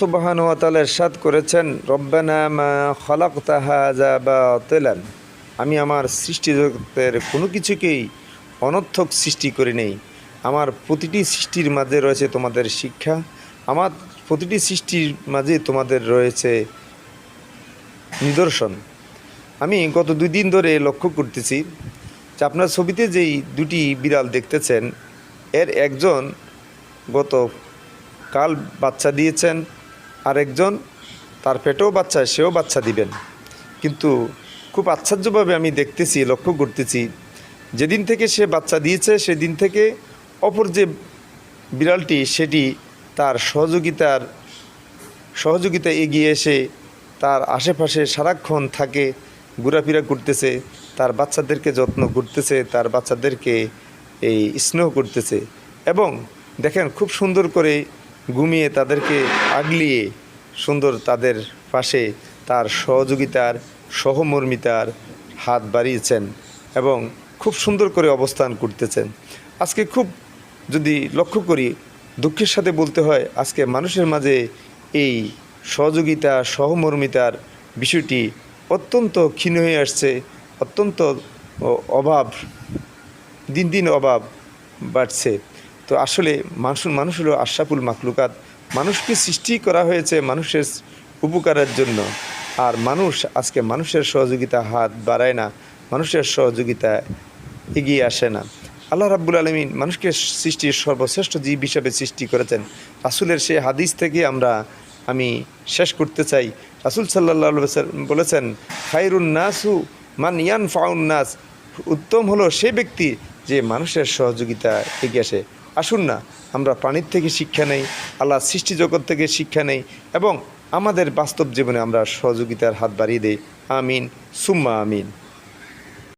সুবহানাহু ওয়া তাআলা ইরশাদ করেছেন, রব্বানা মা খালাকতা হাযা বাতিলান। আমি আমার সৃষ্টি জগতের কোনো কিছুকেই অনর্থক সৃষ্টি করি নাই। আমার প্রতিটি সৃষ্টির মাঝে রয়েছে তোমাদের শিক্ষা, আমার প্রতিটি সৃষ্টির মাঝে তোমাদের রয়েছে নিদর্শন। আমি গত 2 দিন ধরে লক্ষ্য করতেছি যে আপনার ছবিতে যেই 2টি বিড়াল দেখতেছেন, এর একজন গত কাল বাচ্চা দিয়েছেন, আরেকজন তার পেটেও বাচ্চা, সেও বাচ্চা দিবেন। কিন্তু খুব আশ্চর্যভাবে আমি দেখতেছি, লক্ষ্য করতেছি, যেদিন থেকে সে বাচ্চা দিয়েছে সেদিন থেকে অপর যে বিড়ালটি সেটি তার সহযোগিতা এগিয়ে এসে তার আশেপাশে সারাক্ষণ থাকে, ঘোরাফেরা করতেছে, তার বাচ্চাদেরকে যত্ন করতেছে, তার বাচ্চাদেরকে এই স্নেহ করতেছে এবং দেখেন খুব সুন্দর করে ঘুমিয়ে তাদেরকে আগলিয়ে সুন্দর তাদের পাশে তার সহযোগিতার সহমর্মিতার হাত বাড়িয়েছেন এবং খুব সুন্দর করে অবস্থান করতেছেন। আজকে খুব যদি লক্ষ্য করি, দুঃখের সাথে বলতে হয়, আজকে মানুষের মাঝে এই সহযোগিতা সহমর্মিতার বিষয়টি অত্যন্ত ক্ষীণ হয়ে আসছে, অত্যন্ত অভাব, দিন দিন অভাব বাড়ছে। তো আসলে মানুষ হলো আশরাফুল মাখলুকাত। মানুষকে সৃষ্টি করা হয়েছে মানুষের উপকারের জন্য, আর মানুষ আজকে মানুষের সহযোগিতা হাত বাড়ায় না, মানুষের সহযোগিতা এগিয়ে আসে না। আল্লাহ রাব্বুল আলামিন মানুষকে সৃষ্টির সর্বশ্রেষ্ঠ জীব হিসাবে সৃষ্টি করেছেন। রাসূলের সেই হাদিস থেকে আমি শেষ করতে চাই। রাসূল সাল্লাল্লাহু আলাইহি ওয়াসাল্লাম বলেছেন, খায়রুন নাসু মান ইয়ানফাউন নাস। উত্তম হলো সে ব্যক্তি যে মানুষের সহযোগিতা এগিয়ে আসে। আসুন না আমরা প্রাণীর থেকে শিক্ষা নেই, আল্লাহ সৃষ্টি জগৎ থেকে শিক্ষা নেই এবং আমাদের বাস্তব জীবনে আমরা সহযোগিতার হাত বাড়িয়ে দেই। আমিন সুম্মা আমিন।